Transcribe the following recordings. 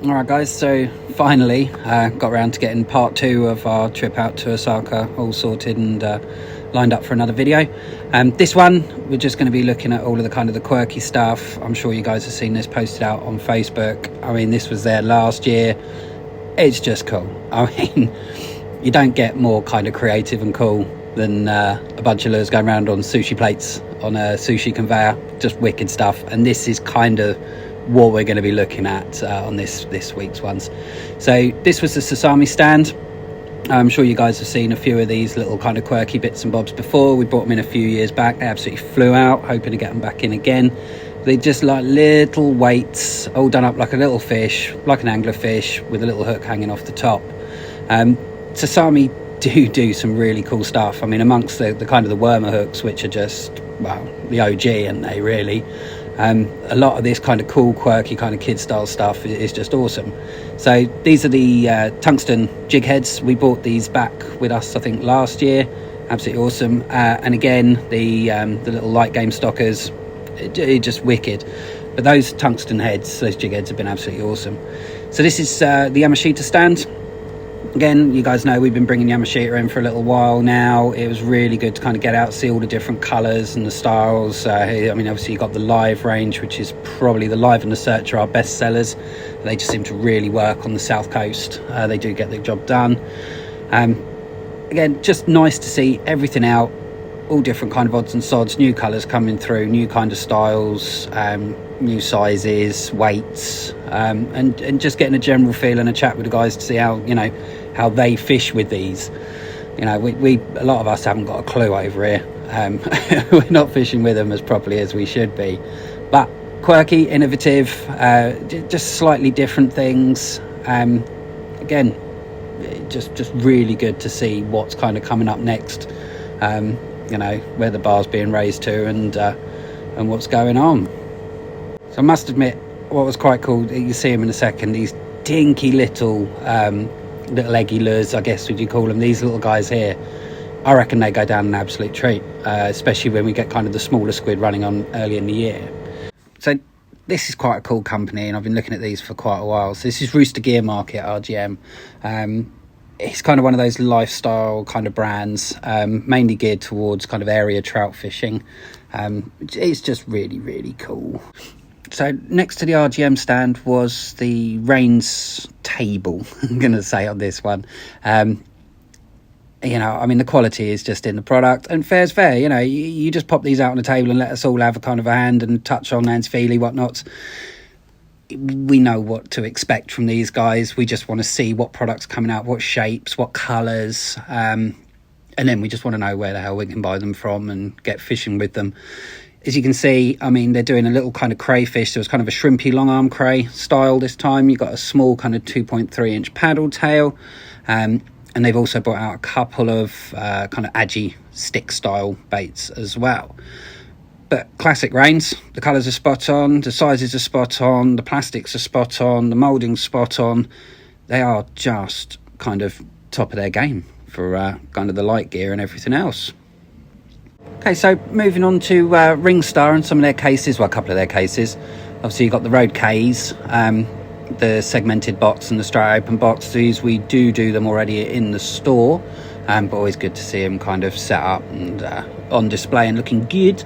Alright guys, so finally got around to getting part 2 of our trip out to Osaka all sorted and lined up for another video. This one we're just going to be looking at all of the kind of the quirky stuff. I'm sure you guys have seen this posted out on Facebook. I mean, this was there last year. It's just cool. I mean, you don't get more kind of creative and cool than a bunch of lures going around on sushi plates on a sushi conveyor. Just wicked stuff, and this is kind of what we're going to be looking at on this week's ones. So this was the sesame stand. I'm sure you guys have seen a few of these little kind of quirky bits and bobs before. We brought them in a few years back. They absolutely flew out, hoping to get them back in again. They're just like little weights all done up like a little fish, like an anglerfish with a little hook hanging off the top. Sesame do some really cool stuff. I mean, amongst the kind of the wormer hooks, which are just, well, the OG, and they really a lot of this kind of cool quirky kind of kid style stuff is just awesome. So these are the tungsten jig heads. We bought these back with us, I think, last year. Absolutely awesome. And again, the little light game stockers, just wicked. But those tungsten heads, those jig heads, have been absolutely awesome. So this is the Yamashita stand. Again, you guys know we've been bringing Yamashita in for a little while now. It was really good to kind of get out, see all the different colours and the styles. I mean, obviously you've got the Live range, which is probably the Live and the Search are our best sellers. They just seem to really work on the south coast. They do get the job done. Again, just nice to see everything out, all different kind of odds and sods, new colours coming through, new kind of styles, new sizes, weights, and just getting a general feel and a chat with the guys to see how they fish with these. You know, we a lot of us haven't got a clue over here. We're not fishing with them as properly as we should be, but quirky, innovative, just slightly different things. Again, just really good to see what's kind of coming up next. You know, where the bar's being raised to and what's going on. So I must admit, what was quite cool, you see them in a second, these dinky little eggy lures, I guess would you call them, these little guys here. I reckon they go down an absolute treat, especially when we get kind of the smaller squid running on early in the year. So this is quite a cool company, and I've been looking at these for quite a while. So this is Rooster Gear Market, RGM. It's kind of one of those lifestyle kind of brands, mainly geared towards kind of area trout fishing. It's just really, really cool. So next to the RGM stand was the Rains table, I'm going to say on this one. You know, I mean, the quality is just in the product, and fair's fair. You know, you just pop these out on the table and let us all have a kind of a hand and touch on hands feely, whatnot. We know what to expect from these guys. We just want to see what products coming out, what shapes, what colours, and then we just want to know where the hell we can buy them from and get fishing with them. As you can see, I mean, they're doing a little kind of crayfish. So it's kind of a shrimpy long arm cray style this time. You've got a small kind of 2.3 inch paddle tail, and they've also brought out a couple of kind of agi stick style baits as well. But classic Rains, the colours are spot on, the sizes are spot on, the plastics are spot on, the moulding's spot on. They are just kind of top of their game for kind of the light gear and everything else. Okay, so moving on to Ringstar and some of their cases, well, a couple of their cases. Obviously you've got the Road K's, the segmented box and the straight open box. These we do them already in the store, but always good to see them kind of set up and on display and looking good.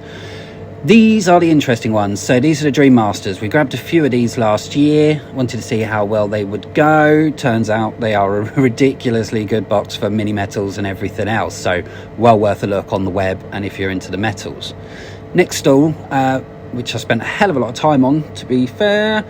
These are the interesting ones. So these are the Dream Masters. We grabbed a few of these last year, wanted to see how well they would go. Turns out they are a ridiculously good box for mini metals and everything else. So well worth a look on the web and if you're into the metals. Next stall, which I spent a hell of a lot of time on, to be fair,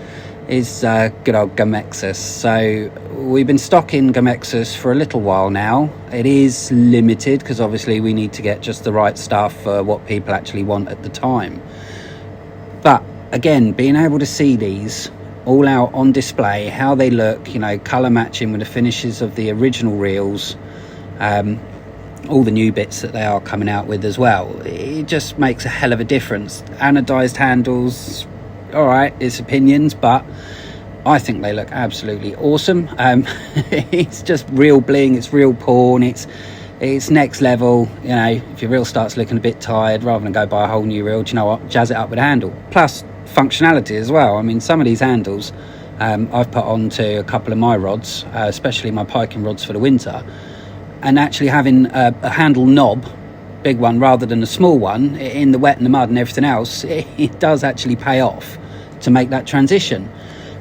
is good old Gamexus. So we've been stocking Gamexus for a little while now. It is limited because obviously we need to get just the right stuff for what people actually want at the time. But again, being able to see these all out on display, how they look, you know, colour matching with the finishes of the original reels, all the new bits that they are coming out with as well, it just makes a hell of a difference. Anodized handles, all right, it's opinions, but I think they look absolutely awesome. It's just real bling, it's real porn, it's next level. You know, if your reel starts looking a bit tired, rather than go buy a whole new reel, do you know what, jazz it up with a handle. Plus functionality as well. I mean, some of these handles I've put onto a couple of my rods, especially my piking rods for the winter, and actually having a handle knob, big one rather than a small one, in the wet and the mud and everything else, it does actually pay off to make that transition.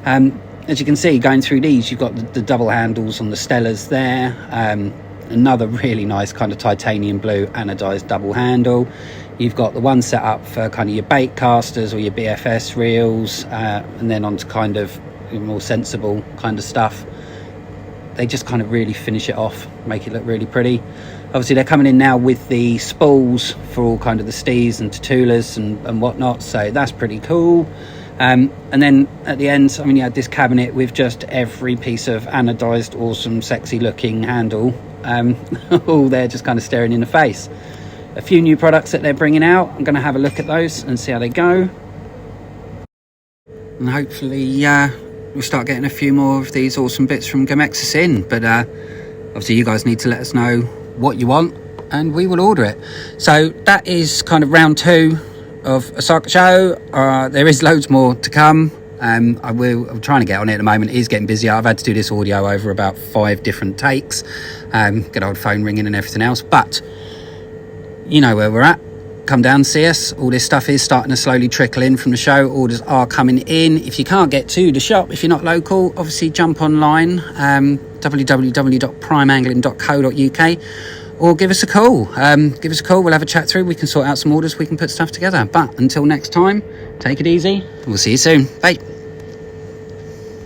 As you can see, going through these, you've got the double handles on the Stellas there, another really nice kind of titanium blue anodized double handle. You've got the one set up for kind of your bait casters or your BFS reels, and then onto kind of more sensible kind of stuff. They just kind of really finish it off, make it look really pretty. Obviously they're coming in now with the spools for all kind of the stees and Tatulas and whatnot, so that's pretty cool. And then at the end, I mean, you had this cabinet with just every piece of anodized, awesome, sexy looking handle, all there just kind of staring in the face. A few new products that they're bringing out. I'm going to have a look at those and see how they go. And hopefully we'll start getting a few more of these awesome bits from Gamexis in. But obviously you guys need to let us know what you want and we will order it. So that is kind of round 2 of Osaka show. There is loads more to come. I'm trying to get on it at the moment. It is getting busier. I've had to do this audio over about 5 different takes. Good old phone ringing and everything else. But you know where we're at. Come down, see us. All this stuff is starting to slowly trickle in from the show. Orders are coming in. If you can't get to the shop, if you're not local, obviously jump online, www.primeangling.co.uk, or give us a call. We'll have a chat through. We can sort out some orders. We can put stuff together. But until next time, take it easy. We'll see you soon. Bye.